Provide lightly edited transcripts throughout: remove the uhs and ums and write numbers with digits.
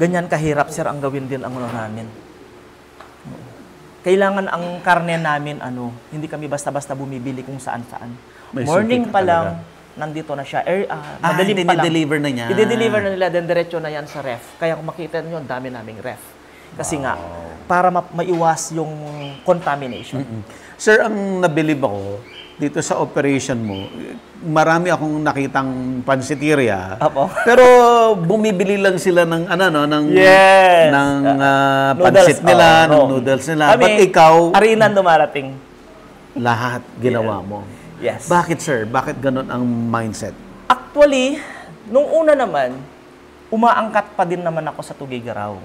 Ganyan kahirap, sir, ang gawin din ang namin. Kailangan ang karne namin, hindi kami basta-basta bumibili kung saan-saan. Morning pa lang, nandito na siya. Madaling pa lang. I-deliver na niya. I-deliver na nila, then diretso na yan sa ref. Kaya kung makita nyo, dami naming ref. Kasi nga, para maiwas yung contamination. Sir, ang nabilib ako, dito sa operation mo, marami akong nakitang pansiteria. Pero bumibili lang sila ng pansit nila, ng noodles nila. But ikaw, harinan dumarating. Lahat ginawa mo. Yes. Bakit, sir? Bakit ganun ang mindset? Actually, nung una naman, umaangkat pa din naman ako sa Tugigaraw.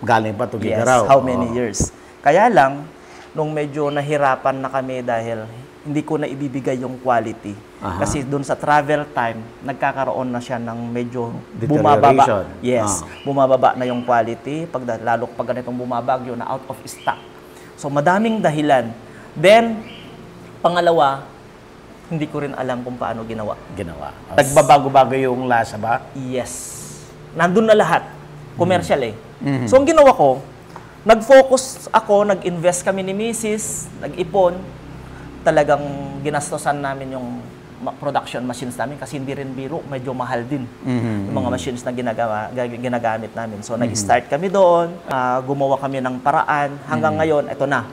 Galing pa Tugigaraw? Yes, how many years. Kaya lang, nung medyo nahirapan na kami dahil hindi ko na ibibigay yung quality. Kasi doon sa travel time, nagkakaroon na siya ng medyo bumababa. Yes, bumababa na yung quality, lalo pag ganitong bumabagyo na out of stock. So madaming dahilan. Then, pangalawa, hindi ko rin alam kung paano ginawa. Nagbabago-bago yung lasa ba? Yes. Nandun na lahat. Commercial So ang ginawa ko, nag-focus ako, nag-invest kami ni Mrs., nag-ipon, talagang ginastosan namin yung production machines namin kasi hindi rin biro, medyo mahal din yung mga machines na ginagamit namin. So nag-start kami doon, gumawa kami ng paraan. Hanggang ngayon, ito na.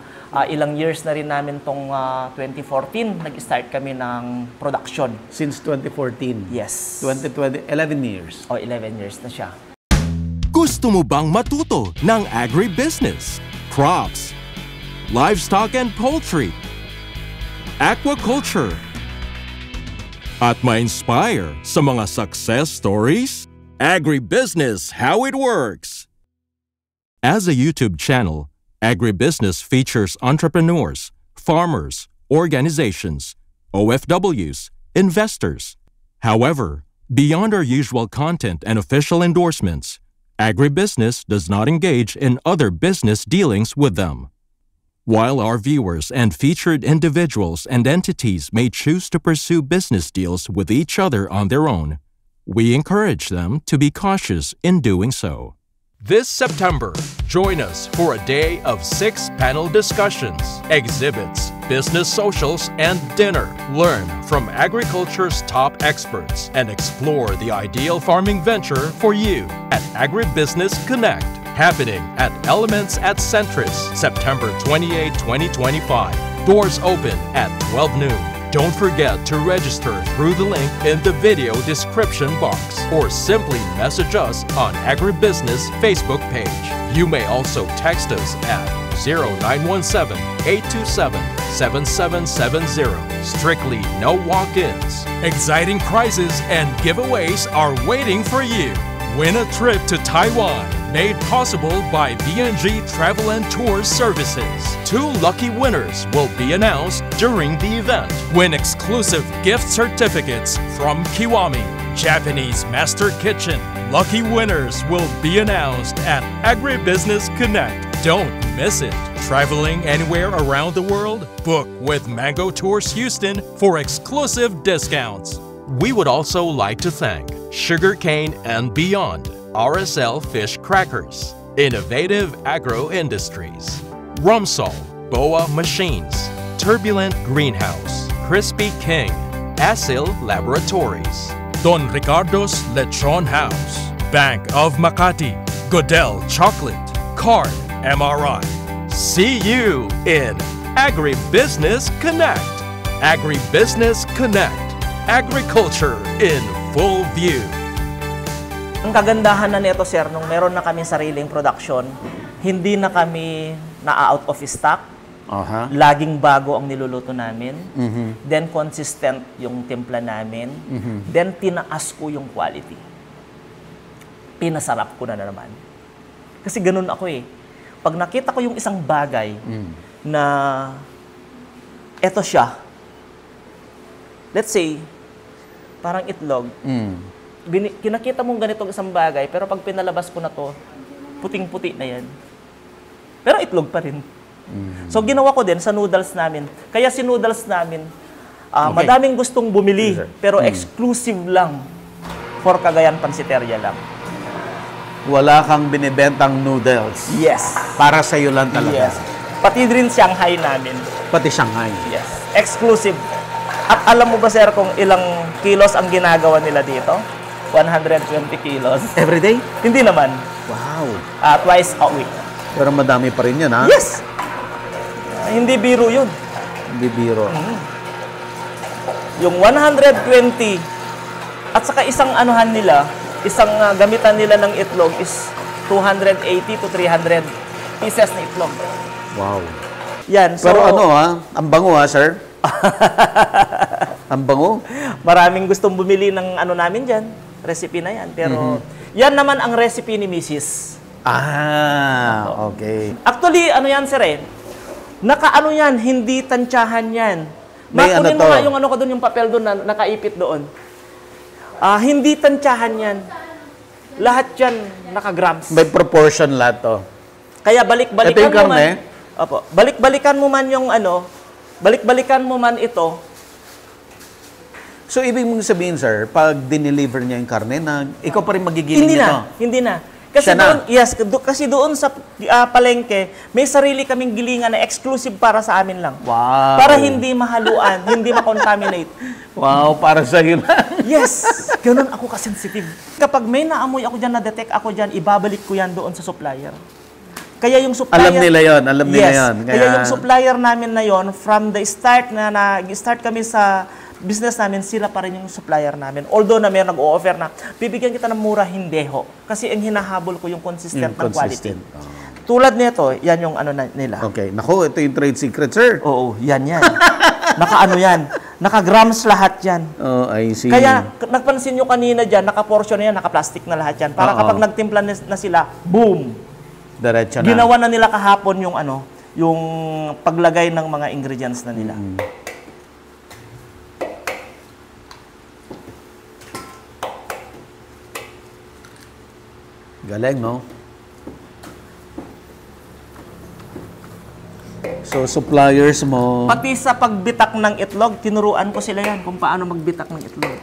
Ilang years na rin namin tong 2014, nag-start kami ng production. Since 2014? Yes. 11 years? 11 years na siya. Gusto mo bang matuto ng agribusiness, crops, livestock and poultry, aquaculture, at ma-inspire sa mga success stories? Agribusiness, how it works! As a YouTube channel, Agribusiness features entrepreneurs, farmers, organizations, OFWs, investors. However, beyond our usual content and official endorsements, Agribusiness does not engage in other business dealings with them. While our viewers and featured individuals and entities may choose to pursue business deals with each other on their own, we encourage them to be cautious in doing so. This September, join us for a day of 6 panel discussions, exhibits, business socials, and dinner. Learn from agriculture's top experts and explore the ideal farming venture for you at Agribusiness Connect, happening at Elements at Centris, September 28, 2025. Doors open at 12 noon. Don't forget to register through the link in the video description box or simply message us on Agribusiness Facebook page. You may also text us at 0917-827-7770. Strictly no walk-ins. Exciting prizes and giveaways are waiting for you. Win a trip to Taiwan, made possible by B&G Travel and Tours Services. 2 lucky winners will be announced during the event. Win exclusive gift certificates from Kiwami, Japanese Master Kitchen. Lucky winners will be announced at Agribusiness Connect. Don't miss it. Traveling anywhere around the world? Book with Mango Tours Houston for exclusive discounts. We would also like to thank Sugarcane and Beyond, RSL Fish Crackers, Innovative Agro Industries, Rumsol, Boa Machines, Turbulent Greenhouse, Crispy King, Asil Laboratories, Don Ricardo's Lechon House, Bank of Makati, Godel Chocolate, Card MRI. See you in Agribusiness Connect. Agribusiness Connect. Agriculture in full view. Ang kagandahan na nito, sir, nung meron na kami sariling production, hindi na kami na-out of stock. Laging bago ang niluluto namin. Then consistent yung timpla namin. Then tinaas ko yung quality. Pinasarap ko na naman. Kasi ganun ako eh. Pag nakita ko yung isang bagay na eto siya, let's say, parang itlog. Kinakita mong ganitong isang bagay, pero pag pinalabas ko na to, puting-puti na yan. Pero itlog pa rin. So, ginawa ko din sa noodles namin. Kaya si noodles namin, madaming gustong bumili, pero exclusive lang for Cagayan Pansiteria lang. Wala kang binibentang noodles. Yes. Para sa iyo lang talaga. Yes. Pati rin Shanghai namin. Pati Shanghai. Yes. Exclusive. At alam mo ba, sir, kung ilang kilos ang ginagawa nila dito? 120 kilos. Every day? Hindi naman. Wow. Twice a week. Pero madami pa rin yan, ha? Yes! Hindi biro yun. Hindi biro. Yung 120 at saka isang anuhan nila, isang gamitan nila ng itlog is 280 to 300 pieces na itlog. Wow. Yan. So, Pero ang bango ha, sir? Ang bango? Maraming gustong bumili ng ano namin dyan, recipe na yan. Pero yan naman ang recipe ni Mrs. Okay. Actually, ano yan, sir eh? Nakaano yan, hindi tansyahan yan. May Makunin ano mo to? nga yung ano ko doon, yung papel doon na nakaipit doon. Hindi tansyahan yan. Lahat yan nakagrams. May proportion lahat to. Kaya balik-balikan Ito yung mo karne? man. Opo. Balik-balikan mo man yung ano, balik-balikan mo man ito. So, ibig mong sabihin, sir, pag dineliver niya yung karne, ikaw pa rin magigiling Hindi nito? na, hindi na. Kasi Siya na? doon, kasi doon sa palengke, may sarili kaming gilingan na exclusive para sa amin lang. Wow. Para hindi mahaluan, hindi makontaminate. Wow, para sa iyo lang. Yes! Ganun ako ka-sensitive. Kapag may naamoy ako dyan, na-detect ako dyan, ibabalik ko yan doon sa supplier. Kaya yung supplier... Alam nila yon, alam nila yes, yon. Kaya yung supplier namin na yon, from the start na nag-start kami sa business namin, sila pa rin yung supplier namin. Although na may nag-o-offer na, bibigyan kita ng mura, hindi ho. Kasi ang hinahabol ko yung consistent ng quality. Tulad nito, yan yung ano nila. Okay. Naku, ito yung trade secret, sir. Oo, yan. Naka-ano yan. Naka-grams lahat yan. Oh, I see. Kaya, nagpansin nyo kanina dyan, naka-portion na yan, naka-plastic na lahat yan. Para kapag nagtimpla na sila, boom! Diretso na. Ginawa na nila kahapon yung ano, yung paglagay ng mga ingredients na nila. Galing, no? So, suppliers mo... Pati sa pagbitak ng itlog, tinuruan ko sila yan kung paano magbitak ng itlog.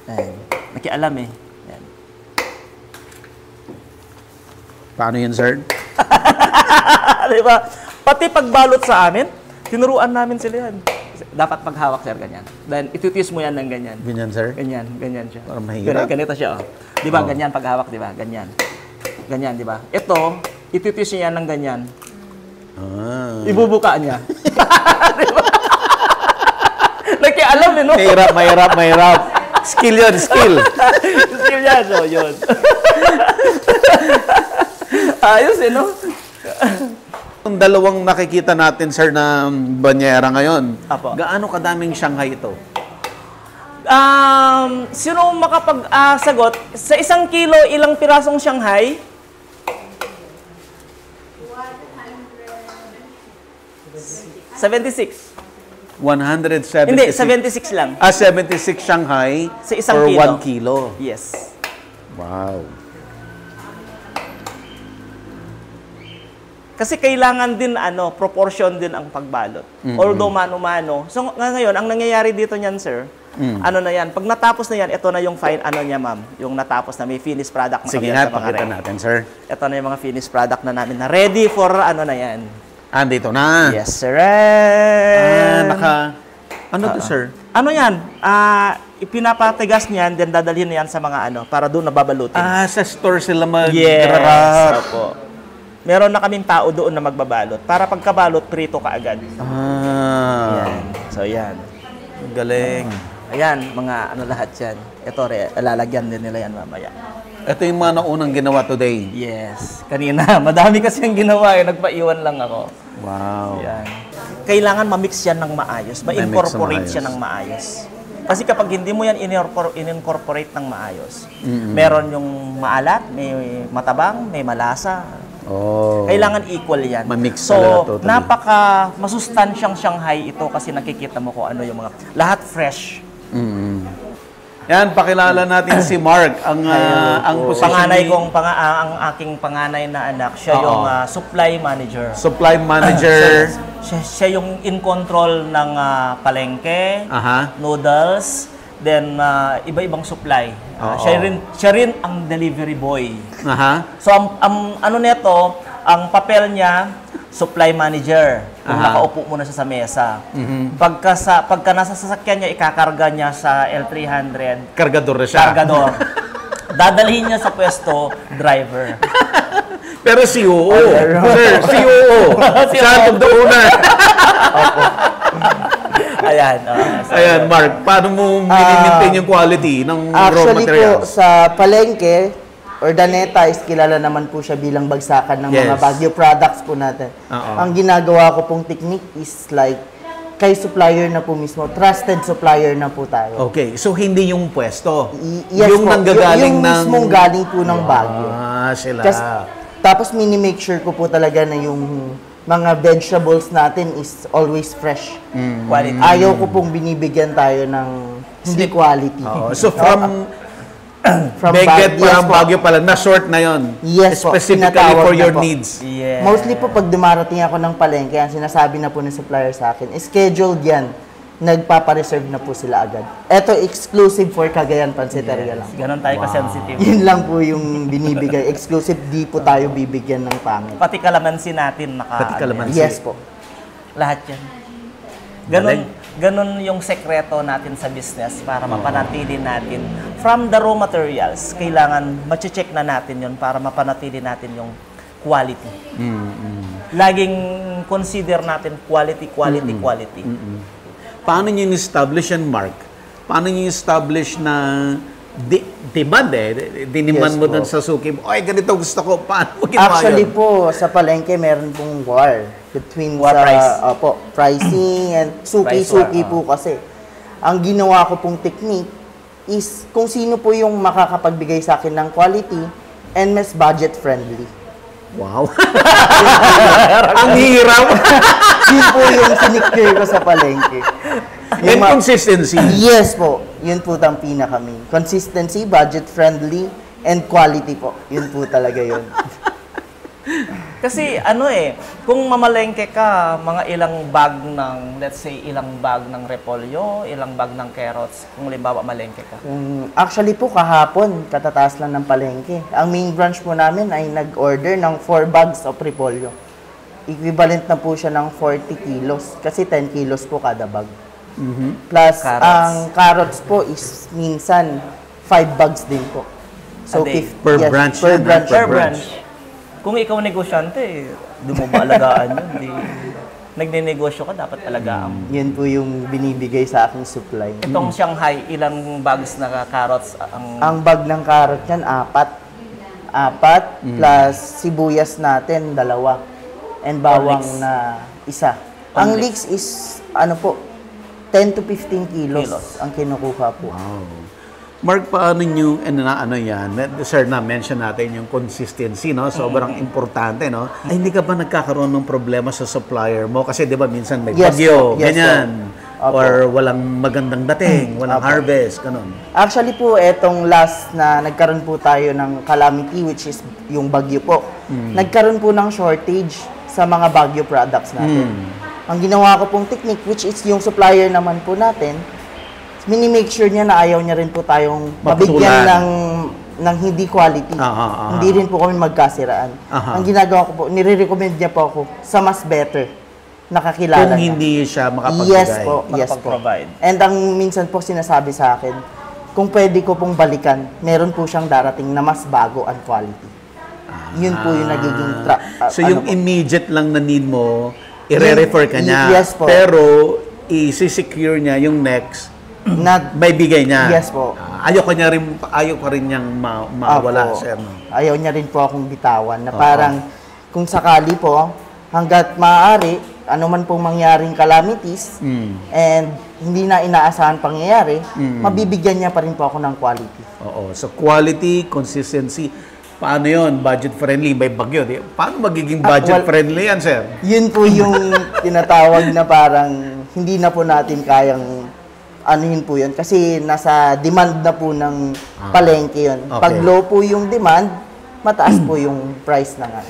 Ayan. Nakialam eh. Ayan. Paano yan, sir? Diba? Pati pagbalot sa amin, tinuruan namin sila yan. Dapat paghawak, sir, ganyan. Then, itutis mo yan ng ganyan. Ganyan, sir? Ganyan siya. Parang mahirap. Ganito siya, oh. Di ba, ganyan paghawak, di ba? Ganyan. Ganyan, di ba? Ito, itutis niya yan ng ganyan. Ibubuka niya. Di ba? Nakialam eh, no? Mahirap. Skill yun, skill. Skill yan, so yun. Ayos eh, no? Yung dalawang nakikita natin, sir, na banyera ngayon, Apo. gaano kadaming Shanghai ito? Sino makapag-sagot? Sa 1 kilo, ilang pirasong Shanghai? 76. 176. Hindi, 76 lang. 76 Shanghai Sa 1 for kilo. 1 kilo. Yes. Wow. Kasi kailangan din proportion din ang pagbalot. Although mano-mano. So ngayon, ang nangyayari dito niyan, sir, ano na yan, pag natapos na yan, ito na yung fine niya, ma'am, yung natapos na may finished product na Sige kami nga, sa mga pakita rep. natin, sir. Ito na yung mga finished product na namin na ready for na yan. Andito na. Yes, sir. Ano to, sir? Ano yan? Ipinapatigas niyan, then dadalhin niyan sa mga para doon nababalutin. Sa store sila Yes. mag-rarap. Opo. Meron na kaming tao doon na magbabalot. Para pagkabalot, prito ka agad. Yan. So, yan. Galing. Ayan, mga lahat yan. Ito, lalagyan din nila yan mamaya. Ito yung mga naunang ginawa today. Yes. Kanina, madami kasi yung ginawa Nagpaiwan lang ako. Wow. Yan. Kailangan ma-mix yan ng maayos. Ma-incorporate maayos. siya ng maayos. Kasi kapag hindi mo yan in-incorporate ng maayos, meron yung maalat, may matabang, may malasa. Oh. Kailangan equal yan. Ma-mix so, talaga totally. masustansyang Shanghai ito kasi nakikita mo kung ano yung mga, lahat fresh. Yan, pakilala natin si Mark, ang position Panganay ni- ang aking panganay na anak, siya yung supply manager. Supply manager. Siya yung in control ng palengke, Aha. noodles, Then, iba-ibang supply. Oo. Siya rin ang delivery boy. Aha. So, ang ano neto, ang papel niya, supply manager. Kung nakaupo muna siya sa mesa. Pagka nasa sasakyan niya, ikakarga niya sa L300. Kargador na siya. Kargador. Dadalhin niya sa pwesto, driver. Pero COO. Sir, COO. Son of the owner. Ayan. Ayan, Mark, paano mo mini-maintain yung quality ng raw Actually materials? po, sa palengke, Ordaneta is kilala naman po siya bilang bagsakan ng mga Yes. Baguio products po natin. Oo. Ang ginagawa ko pong technique is like, kay supplier na po mismo, trusted supplier na po tayo. Okay, so hindi yung pwesto. Yes yung po, nanggagaling yung ng... mismong galing po ng Baguio. Sila. Tapos mini-make sure ko po talaga na yung mga vegetables natin is always fresh. Quality. Ayaw ko pong binibigyan tayo ng hindi quality. Oo. So from Yes Benguet parang po. Baguio pala, na-sort na yon. Yes po, Specifically tinatawag for na your po. needs. Yeah. Mostly po pag dumarating ako ng palengke, ang sinasabi na po ng supplier sa akin, scheduled yan. Nagpapareserve na po sila agad. Ito exclusive for Cagayan Pansiteria lang. Ganon tayo ka-sensitive. Yun lang po yung binibigay. Exclusive, di po tayo bibigyan ng pangit. Pati kalamansi natin Pati kalamansi. Yes po. Lahat yan. Ganon yung sekreto natin sa business para mapanatili natin. From the raw materials, kailangan mache-check na natin yon para mapanatili natin yung quality. Laging consider natin quality. Paano nyo establish yan, Mark? Paano nyo establish na demand Diniman Yes mo po. dun sa suki mo, ay, ganito gusto ko. Paano mo ginawa Actually yun? po, sa palengke, meron pong war between War sa price. pricing and suki-suki Price war, po kasi. Ang ginawa ko pong technique is kung sino po yung makakapagbigay sa akin ng quality and mas budget friendly. Wow. Ang hirap. Yun po yung sinicure ko sa palengke. And consistency. Yes po. Yun po ang pinaka-main. Consistency, budget friendly, and quality po. Yun po talaga yun. Kasi kung mamalengke ka, mga ilang bag ng, let's say, ilang bag ng repolyo, ilang bag ng carrots, kung limbawa malengke ka. Actually po, kahapon, katataas lang ng palengke. Ang main branch po namin ay nag-order ng 4 bags of repolyo. Equivalent na po siya ng 40 kilos. Kasi 10 kilos po kada bag. Plus, Carrots. ang carrots po is minsan 5 bags din po. So, A day. Per branch Per yan, branch. Per branch. Kung ikaw negosyante, di mo ba alagaan yun? Nagne-negosyo ka, dapat alagaan mo. Yun po yung binibigay sa aking supply. Itong Shanghai, ilang bags na carrots Ang bag ng carrot yan, 4 plus sibuyas natin, 2. And bawang leeks. na 1. Ang leeks is, 10 to 15 kilos ang kinukuha po. Wow. Mark, paano nyo, sir, na-mention natin yung consistency, no? Sobrang importante, no? Ay, hindi ka ba nagkakaroon ng problema sa supplier mo? Kasi, di ba, minsan may Yes bagyo, po, yes ganyan. po. Opo. Or walang magandang dating, walang Opo. harvest, ganun. Actually po, etong last na nagkaroon po tayo ng calamity, which is yung bagyo po. Nagkaroon po ng shortage sa mga bagyo products natin. Ang ginawa ko pong technique, which is yung supplier naman po natin, mini-make sure niya na ayaw niya rin po tayong mabigyan ng hindi quality. Hindi rin po kami magkasiraan. Ang ginagawa ko po, nire-recommend niya po ako sa mas better nakakilala Kung niya. hindi siya makapagbigay. Yes po, yes po. makapag-provide. And ang minsan po sinasabi sa akin, kung pwede ko pong balikan, meron po siyang darating na mas bago ang quality. Yun po yung nagiging So, yung immediate lang na need mo, i-refer ka niya. Yes po. Pero, i-secure niya yung next, may bigay niya. Yes po. Ayaw ka rin niyang mawala, Opo. sir. No? Ayaw niya rin po akong bitawan na parang kung sakali po, hanggat maaari, ano man pong mangyaring calamities and hindi na inaasahan pangyayari, mabibigyan niya pa rin po ako ng quality. Oo. So, quality, consistency. Paano yon? Budget friendly, may bagyo. Paano magiging budget friendly yan, sir? Yun po yung tinatawag na parang hindi na po natin kayang anuhin po yun. Kasi nasa demand na po ng palengke yun. Okay. Pag low po yung demand, mataas po yung price na nga.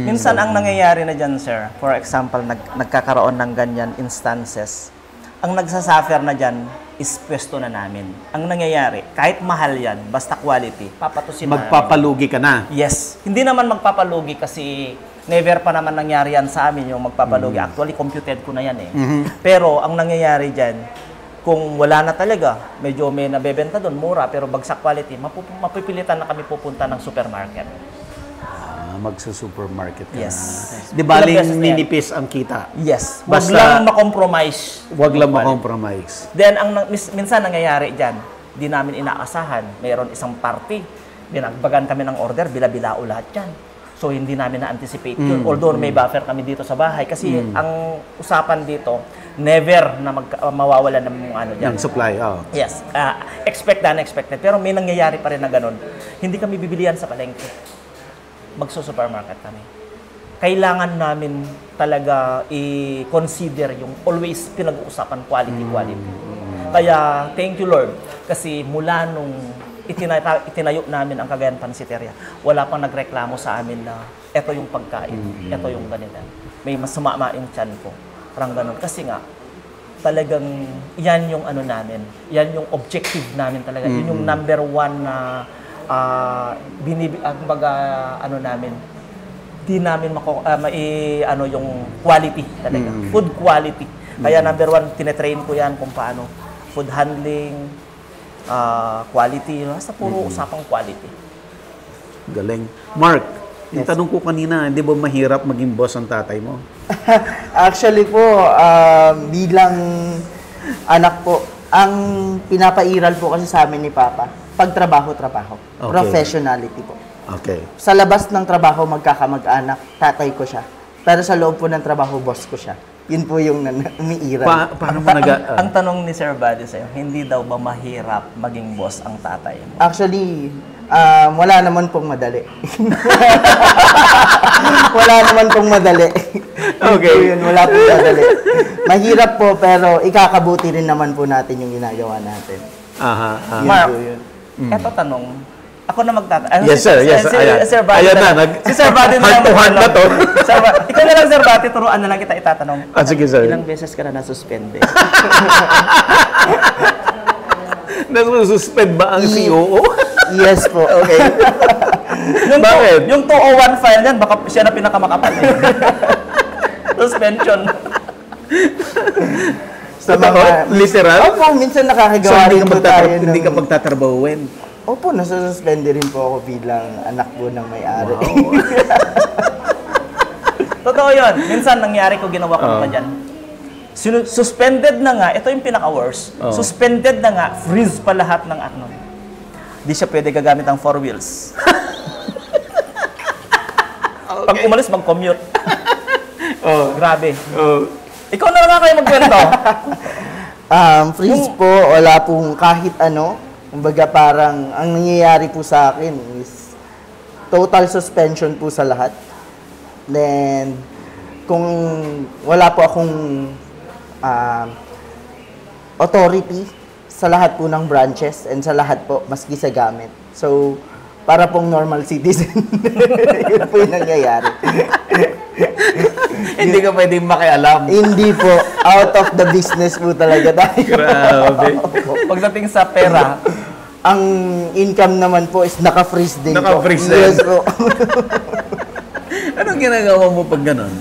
Minsan ang nangyayari na dyan, sir, for example, nagkakaroon ng ganyan instances, ang nagsasuffer na dyan, is pwesto na namin. Ang nangyayari, kahit mahal yan, basta quality, papatusin na namin. Magpapalugi ka na. Yes. Hindi naman magpapalugi kasi never pa naman nangyari yan sa amin yung magpapalugi. Actually, computed ko na yan eh. Pero ang nangyayari dyan, kung wala na talaga, medyo may nabebenta doon, mura, pero bagsak quality, mapipilitan na kami pupunta ng supermarket. Magsa-supermarket ka Yes. na. Di baling Ilang beses na yan? ninipis ang kita. Yes. Wag Basta- lang makompromise. Huwag lang makompromise. Then, minsan nangyayari dyan, di namin inaasahan, mayroon isang party, binagbagan kami ng order, bila-bilao lahat yan. So, hindi namin na-anticipate yun. Although may buffer kami dito sa bahay. Kasi ang usapan dito, never na mawawalan ng ano dyan. Yung supply, Yes. Expect na unexpected. Pero may nangyayari pa rin na ganun. Hindi kami bibilihan sa palengke. Magso-supermarket kami. Kailangan namin talaga i-consider yung always pinag-uusapan quality. Kaya, thank you Lord. Kasi mula nung itinayo namin ang Cagayan Pansiteria, wala pang nagreklamo sa amin na eto yung pagkain, eto yung ganito. May masama yung tiyan ko. Parang ganun. Kasi nga, talagang yan yung ano namin, yan yung objective namin talaga. Yun yung number one na ano namin, di namin yung quality talaga. Food quality. Kaya number one, tinetrain ko yan kung paano. Food handling, quality, basta puro usapang quality. Galing. Mark, yung tanong ko kanina, hindi ba mahirap maging boss ang tatay mo? Actually po, bilang anak po, ang pinapairal po kasi sa amin ni Papa, pagtrabaho-trabaho. Okay. Professionality po. Okay. Sa labas ng trabaho, magkakamag-anak, tatay ko siya. Pero sa loob po ng trabaho, boss ko siya. Yun po yung umiiral. Paano mo Ang tanong ni Sir Buddy sa'yo, hindi daw ba mahirap maging boss ang tatay mo? Actually, wala naman pong madali. Wala naman pong madali. Okay. Yun, wala pong madali. Mahirap po, pero ikakabuti rin naman po natin yung ginagawa natin. Aha. Yun Mark, po yun. eto tanong. Ako na magtatanong. Yes, sir. Yes, ayan. Sir Buddy Ayan na, si Sir Buddy na heart to heart na to. Ikaw na lang, Sir Buddy, turuan na lang kita itatanong. Sige, sir. Ilang beses ka na nasuspende? Nasususpend ba ang COO? Yes po. Okay. Bakit? Yung 201 file niyan, baka siya na pinakamakapal eh. Suspension. Sa mga... Literal? Opo, minsan So, nakakagawa rin po tayo ng... hindi ka magtatrabahuin? Opo, nasususpende rin po ako bilang anak po ng may-ari. Wow. Totoo yun. Minsan nangyari ko, ginawa ko pa dyan. Suspended na nga, ito yung pinaka-worst. Suspended na nga, freeze pa lahat ng ano. Di siya pwede gagamit ng 4 wheels. Pag umalis, mag-commute. Grabe. Ikaw na lang kayo magkwento. Freeze po, wala pong kahit ano. Kumbaga parang, ang nangyayari po sa akin is total suspension po sa lahat. Then, kung wala po akong authority sa lahat po ng branches and sa lahat po, maski sa gamit. So, para pong normal citizen, yun po yung nangyayari. Hindi ka pwedeng makialam. Hindi po, out of the business po talaga tayo. Grabe. Pagdating sa pera, Ang income naman po is naka-freeze din Naka-freeze po. din. Yes po. Anong ginagawa mo pag ganon?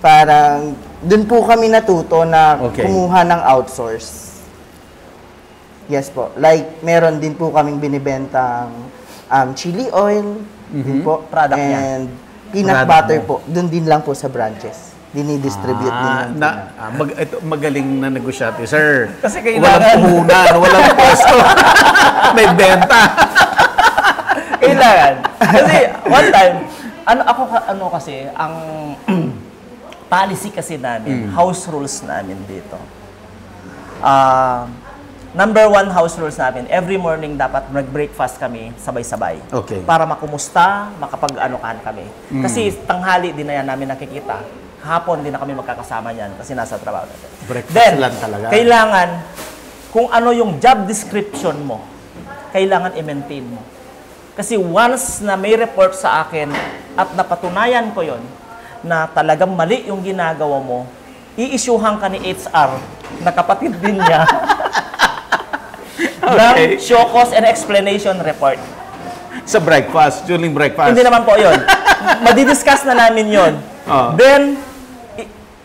Parang, dun po kami natuto na Okay. kumuha ng outsource. Yes po. Like, meron din po kaming binibentang chili oil, din po. Product niya. And peanut Product butter mo. po. Dun din lang po sa branches. Dinidistribute din lang po. Magaling na negosyante, sir. Kasi kailangan. Walang puhunan, walang posto. May benta. Kailangan. Kasi one time, kasi, ang policy kasi namin, house rules namin dito. Number one house rules namin, every morning dapat mag-breakfast kami sabay-sabay. Okay. Para makumusta, makapag-anokan kami. Kasi tanghali din na yan namin nakikita. Hapon din na kami magkakasama niyan kasi nasa trabaho natin. Breakfast Then, lang talaga. kailangan, kung ano yung job description mo, kailangan i-maintain mo. Kasi once na may report sa akin at napatunayan ko yon na talagang mali yung ginagawa mo, i-issuehan ka ni HR na kapatid din niya Okay. ng show cause and explanation report. Sa breakfast, during breakfast. Hindi naman po yun. Madidiscuss na namin yun. Oh. Then,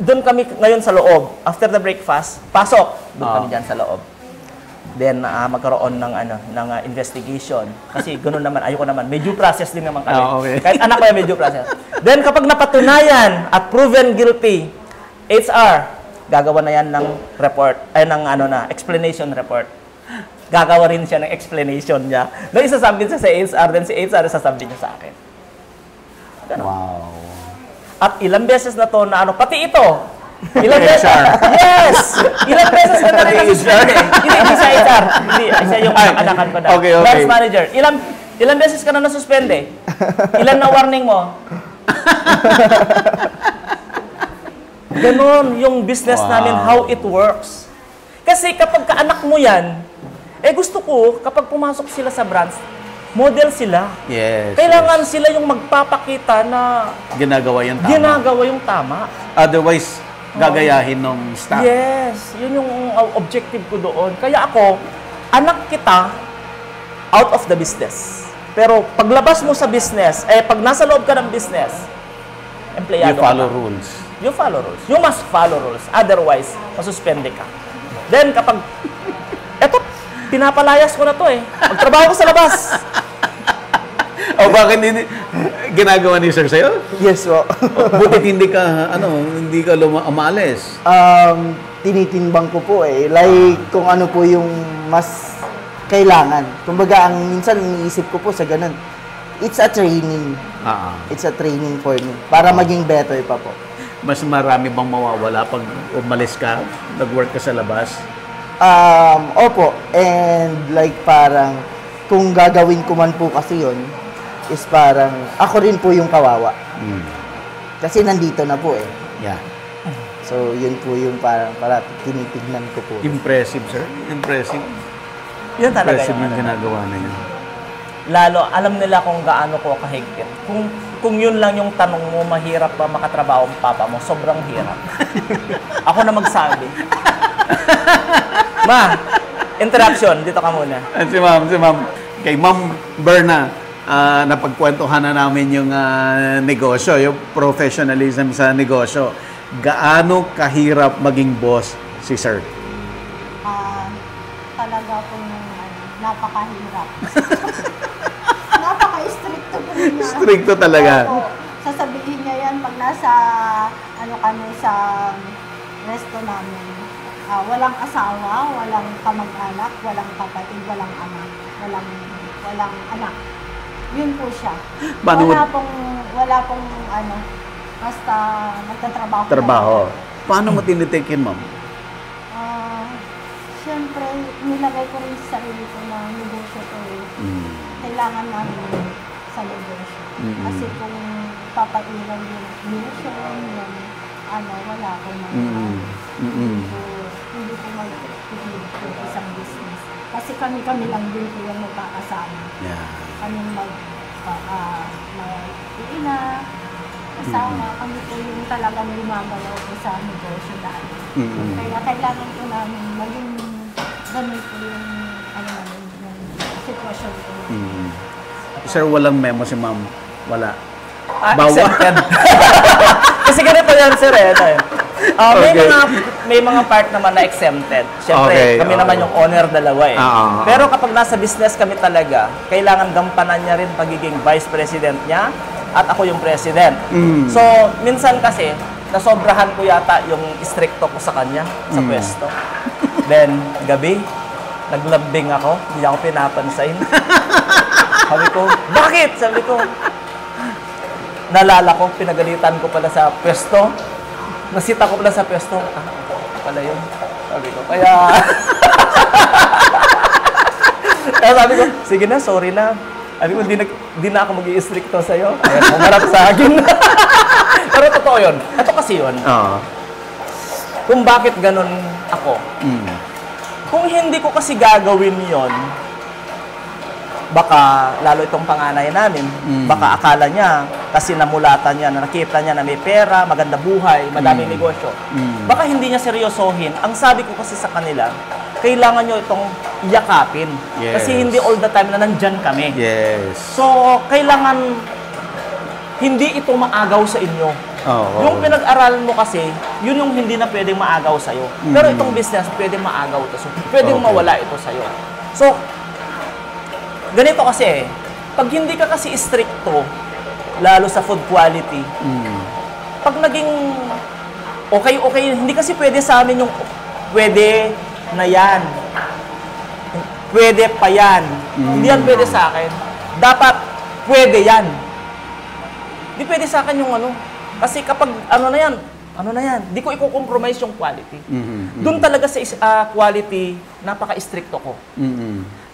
doon kami ngayon sa loob. After the breakfast, pasok. Doon kami dyan sa loob. Then, magkaroon ng investigation. Kasi ganoon naman, ayoko naman. May due process din naman kami. Okay. Kahit anak ko yan, may due process. Then, kapag napatunayan at proven guilty, HR, gagawa na yan ng report, explanation report. Gagawa rin siya ng explanation niya. No, isasabihin siya sa HR, then si HR sasabihin niya sa akin. Ganun. Wow. At ilang beses na to na pati ito. Ilang beses? HR. Yes! Ilang beses ka na rin na-suspend eh. Hindi sa HR. Hindi, isa yung anakan ko na. Okay. Branch manager. Ilang beses ka na na-suspend eh. Ilan na warning mo? Ganon yung business namin, how it works. Kasi kapag kaanak mo yan, gusto ko, kapag pumasok sila sa branch, model sila. Yes. Kailangan sila yung magpapakita na Ginagawa yung tama. ginagawa yung tama. Otherwise, gagayahin ng staff. Yes, yun yung objective ko doon. Kaya ako, anak kita out of the business. Pero paglabas mo sa business, pag nasa loob ka ng business, empleyado You follow ka. rules. You follow rules. You must follow rules. Otherwise, masuspende ka. Then, kapag, pinapalayas ko na to Magtrabaho ko sa labas. O bakit hindi ginagawa ni sir sa'yo? Yes po. Butit hindi ka, umalis. Tinitimbang ko po Like, kung ano po yung mas kailangan. Kumbaga, ang minsan iniisip ko po sa ganun, it's a training. It's a training for me. Para maging better pa po. Mas marami bang mawawala pag umalis ka, nag-work ka sa labas? Opo. And like parang, kung gagawin ko man po kasi yun, is parang, ako rin po yung kawawa. Kasi nandito na po Yeah. So, yun po yung parang tinitignan ko po. Impressive, sir. Impressive. Yun talaga Impressive yung yung ginagawa na yun. Lalo, alam nila kung gaano ko kahigpit. Kung yun lang yung tanong mo, mahirap ba makatrabaho ang papa mo? Sobrang hirap. Ako na magsabi. Ma, interruption. Dito ka muna. Si ma'am. Kay Ma'am Berna, napagkwentuhan na namin yung negosyo, yung professionalism sa negosyo. Gaano kahirap maging boss si sir? Talaga pong napakahirap. Napaka-stricto po niya. Stricto talaga. Opo. Sasabihin niya yan pag nasa kami sa resto namin. Walang asawa, walang kamag-anak, walang kapatid, walang anak, walang anak. Yun po siya. Wala pong basta nagtatrabaho. Trabaho. Paano mo tinitikin, ma'am? Siyempre, nilagay ko rin sa sarili ko na negosyo ko kailangan namin sa negosyo. Kasi kung papailan yung negosyo, wala ko na. Hindi ko mag-lead ko isang business. Kasi kami lang din po yung magkakasama. Yeah. Kami mag-iina, kasama, kami po yung talagang lumagalaw ko sa negosyo dahil. Kaya kailangan po namin maging ganun po yung yung sitwasyon ko. Sir, walang memo si ma'am. Wala. Accepted. Kasi ganito yan, sir. May mga part naman na exempted. Siyempre, kami naman yung owner dalawa Pero kapag nasa business kami talaga, kailangan gampanan niya rin pagiging vice president niya at ako yung president. So, minsan kasi, nasobrahan ko yata yung stricto ko sa kanya, sa pwesto. Then, gabi, naglambing ako, hindi ako pinapansin. Sabi ko, bakit? Sabi ko, nalala ko, pinagalitan ko pala sa pwesto. Nasita ko pala sa pwesto. Pala yun. Sabi ko, kaya sabi ko, sige na, sorry na. Sabi ko, di na ako mag-i-stricto sa'yo. Kaya pumarap sa akin. Pero totoo yun. Ito kasi yun. Kung bakit ganun ako. Kung hindi ko kasi gagawin yon, baka lalo itong panganay namin, baka akala niya, kasi namulatan niya, nakita niya na may pera, maganda buhay, madaming negosyo. Baka hindi niya seryosohin. Ang sabi ko kasi sa kanila, kailangan nyo itong yakapin. Yes. Kasi hindi all the time na nandyan kami. Yes. So, kailangan hindi ito maagaw sa inyo. Oo. Yung pinag-aralan mo kasi, yun yung hindi na pwedeng maagaw sa'yo. Pero itong business, pwedeng maagaw ito. So, pwedeng mawala ito sa'yo. So, ganito kasi, pag hindi ka kasi stricto, lalo sa food quality, pag naging okay, hindi kasi pwede sa amin yung pwede na yan. Pwede pa yan. Hindi yan pwede sa akin. Dapat pwede yan. Hindi pwede sa akin yung ano. Kasi kapag ano na yan, di ko i-compromise yung quality. Doon talaga sa quality, napaka-stricto ko.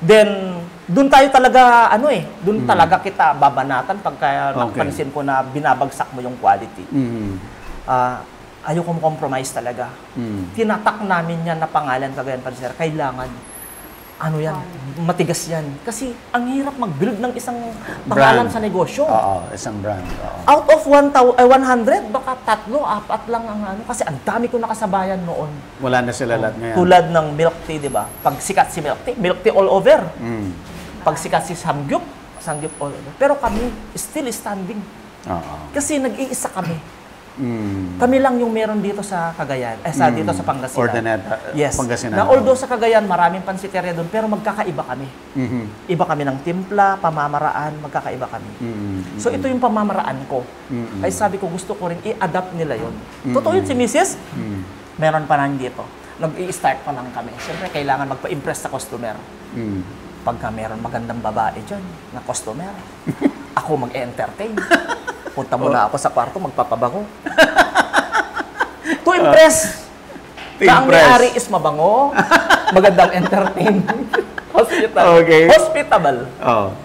Then, doon tayo talaga, doon talaga kita babanatan pagka napansin ko na binabagsak mo yung quality. Ayoko compromise talaga. Tinatak namin yan na pangalan kagayan pa sir. Kailangan, matigas yan. Kasi ang hirap mag-build ng isang pangalan sa negosyo. Oo, isang brand. Oo. Out of 100, baka 3, 4 lang ang Kasi ang dami ko nakasabayan noon. Wala na sila lahat ngayon. Tulad ng milk tea, di ba? Pag sikat si milk tea all over. Pag sikat si samgyup all over. Pero kami, still standing. Oo. Kasi nag-iisa kami. Kami lang yung meron dito sa Cagayan, dito sa Pangasinan. Ordinata, yes. Pangasinan. Na although sa Cagayan, maraming pansiteria doon, pero magkakaiba kami. Iba kami ng timpla, pamamaraan, magkakaiba kami. So ito yung pamamaraan ko. Ay sabi ko, gusto ko rin i-adapt nila yon. Totoo yun si Mrs. Meron pa lang dito. Nag-i-start pa lang kami. Siyempre, kailangan magpa-impress sa customer. Pagka meron magandang babae dyan na customer, ako mag-entertain. Punta muna ako sa kwarto, magpapabango. To impress. Na ang may-ari is mabango, magandang entertain. Hospital. Okay. Hospitable. Oh.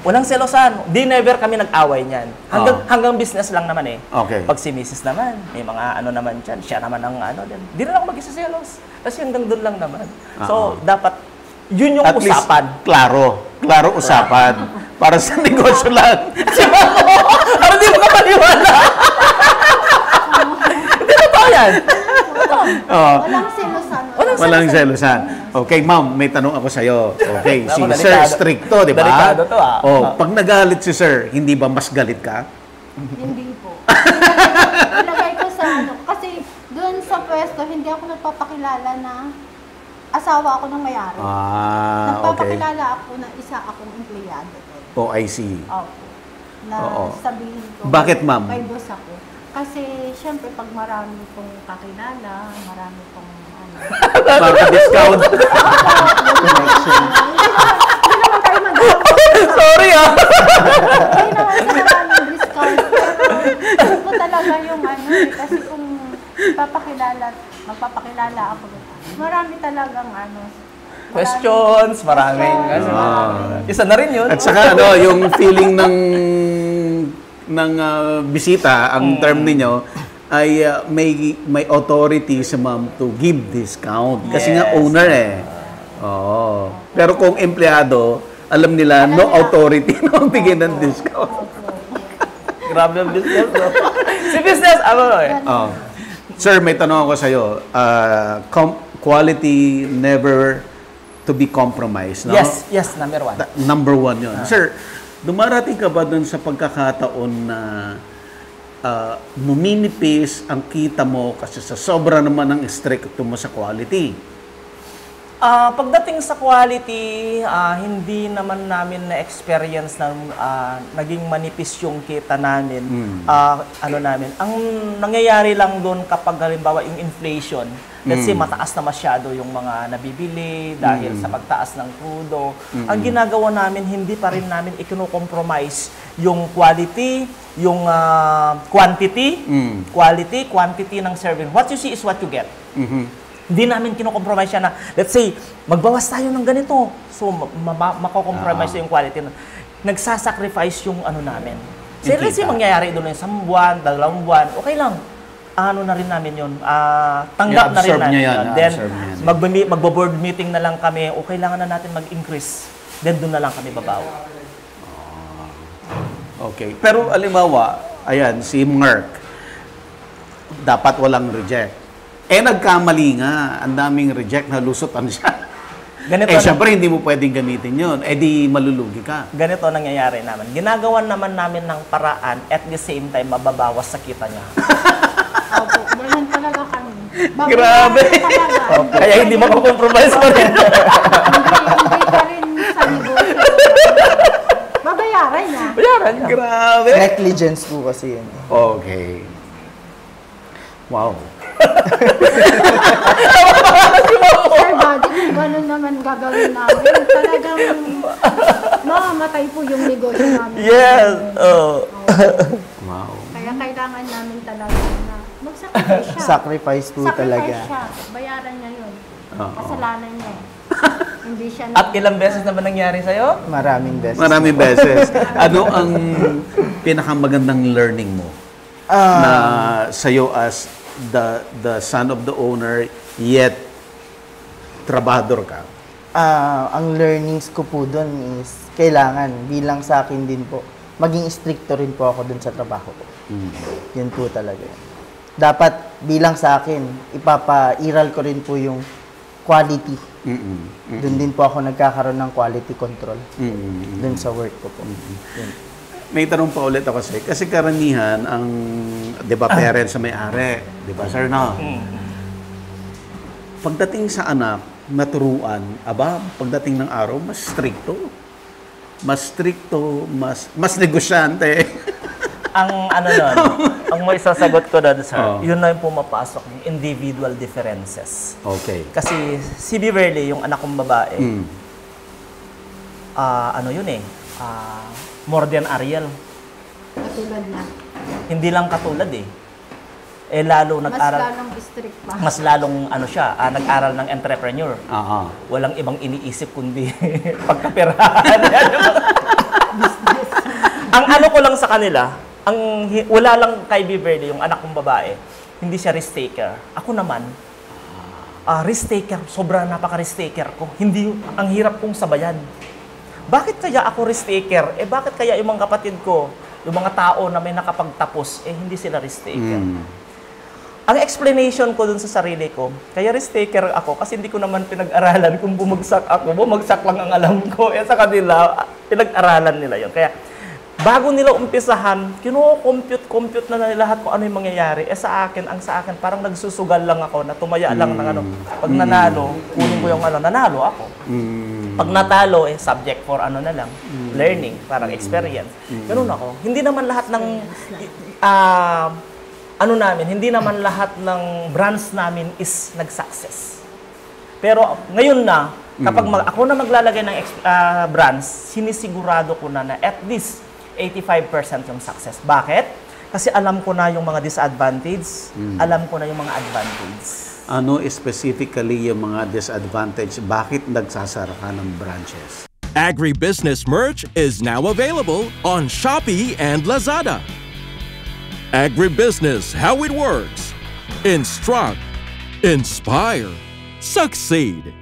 Walang selosan. Never kami nag-away niyan. Hanggang business lang naman eh. Okay. Pag si Mrs. naman, may mga naman dyan, siya naman ang din. Di rin ako mag-isa-selos. Kasi hanggang doon lang naman. So, dapat, yun yung At usapan. least, klaro usapan. Para sa negosyo lang. Ano di mo kapaniwala? Hindi mo to yan. Walang selosan. Walang selosan. Okay, ma'am, may tanong ako sa'yo. Okay, si Ako, Sir delikado. stricto, di ba? Delikado to, Pag nagalit si Sir, hindi ba mas galit ka? Hindi po. Ilagay ko sa kasi doon sa pwesto, hindi ako nagpapakilala na asawa ako ng may-ari. Okay. Nagpapakilala ako na isa akong empleyado. Oh, I see. Opo. Na sabihin ko. Bakit, ma'am? May boss ako. Kasi, syempre, pag marami pong kakilala, marami pong Maka-discount. Hindi naman tayo Sorry Hindi naman sa maraming discount. Pero, po talaga yung kasi kung magpapakilala ako, marami talagang questions, maraming. Isa na rin yun. At saka yung feeling ng bisita, ang term ninyo ay may authority sa ma'am to give discount. Kasi nga owner Oo. Pero kung empleyado, alam nila no authority na bigyan ng discount. Grabe ang business. Si business, Sir, may tanong ako sa'yo. Quality never to be compromised, no? Yes, number 1. Number 1 yun. Sir, dumarating ka ba dun sa pagkakataon na muminipis ang kita mo kasi sa sobra naman ng stricto mo sa quality? Pagdating sa quality, hindi naman namin na-experience na naging manipis yung kita namin. Ang nangyayari lang doon kapag halimbawa yung inflation, let's say mataas na masyado yung mga nabibili dahil sa pagtaas ng krudo. Ang ginagawa namin, hindi pa rin namin i-compromise yung quality, yung quantity, quantity ng serving. What you see is what you get. Hindi namin kino-compromise siya na, let's say, magbawas tayo ng ganito. So, mako-compromise yung quality. Nagsasacrifice yung namin. So, let's say, mangyayari doon yung 1 buwan, 2 buwan, okay lang. Na rin namin yun. Tanggap na rin namin yun. Then, magbo-board meeting na lang kami, o kailangan na natin mag-increase. Then, doon na lang kami babawi. Okay. Pero, alimbawa, ayan, si Merck, dapat walang reject. Nagkamali nga. Ang daming reject na lusutan siya. Ganito Syempre, hindi mo pwedeng gamitin yun. Di malulugi ka. ganito nangyayari naman. Ginagawan naman namin ng paraan at the same time mababawas sa kita niya. Opo, ganun talaga kami. Grabe. Talaga. Kaya hindi makakompromise pa rin. Hindi pa rin sa negosyo. Babayaran niya. Bayaran niya. Grabe. Negligence po kasi yun. Okay. Wow. Sir Buddy, kung gano'n naman gagawin namin, talagang mamamatay po yung negosyo namin. Yes. Wow. Kaya kailangan namin talaga na mag-sacrifice siya. Sacrifice po Sacrifice talaga. siya. Bayaran niya yun. Oo. Kasalanan niya. Hindi siya At ilang beses na ba nangyari sa'yo? Maraming beses. Maraming beses. Ano ang pinakamagandang learning mo na sa'yo as the son of the owner, yet trabahador ka? Ang learnings ko po doon is kailangan, bilang sa akin din po, maging stricto rin po ako doon sa trabaho ko. Yun po talaga. Dapat bilang sa akin, ipapairal ko rin po yung quality. Doon din po ako nagkakaroon ng quality control. Doon sa work ko po. Yun. May tanong pa ulit ako kasi karamihan ang, 'di ba, parents sa may-ari, 'di ba, sir, no? Pagdating sa anak, maturuan, pagdating ng araw, mas stricto. Mas negosyante. Ang ano nun, ang may sasagot ko doon, sir, yun na yung pumapasok, yung individual differences. Okay. Kasi si Beverly, yung anak kong babae, ano yun more than Ariel. katulad na. Hindi lang katulad lalo Mas nag-aral. lalong strict pa. Mas lalong nag-aral ng entrepreneur. Aha. Walang ibang iniisip kundi pagkaperahan. Ang ano ko lang sa kanila, wala lang kay Beverly, yung anak kong babae, hindi siya risk taker. Ako naman, risk taker, sobra napaka-risk taker ko. Hindi, ang hirap kong sabayan. Bakit kaya ako risk taker? Bakit kaya yung mga kapatid ko, yung mga tao na may nakapagtapos, hindi sila risk taker? Ang explanation ko dun sa sarili ko, kaya risk taker ako kasi hindi ko naman pinag-aralan kung bumagsak ako. Bumagsak lang ang alam ko. Sa kanila, pinag-aralan nila yun. Kaya, bago nila umpisahan, compute na lahat kung ano yung mangyayari. Sa akin, parang nagsusugal lang ako na tumaya lang ng ano. Pag nanalo, kunin ko yung nanalo ako. Pag natalo, subject for na lang, learning, parang experience. Ganun ako. Hindi naman lahat ng, hindi naman lahat ng brands namin is nag-success. Pero ngayon na, kapag ako na maglalagay ng brands, sinisigurado ko na at least 85% yung success. Bakit? Kasi alam ko na yung mga disadvantage, alam ko na yung mga advantage. Ano specifically yung mga disadvantage? Bakit nagsasara ka ng branches? Agribusiness merch is now available on Shopee and Lazada. Agribusiness, how it works. Instruct, inspire, succeed.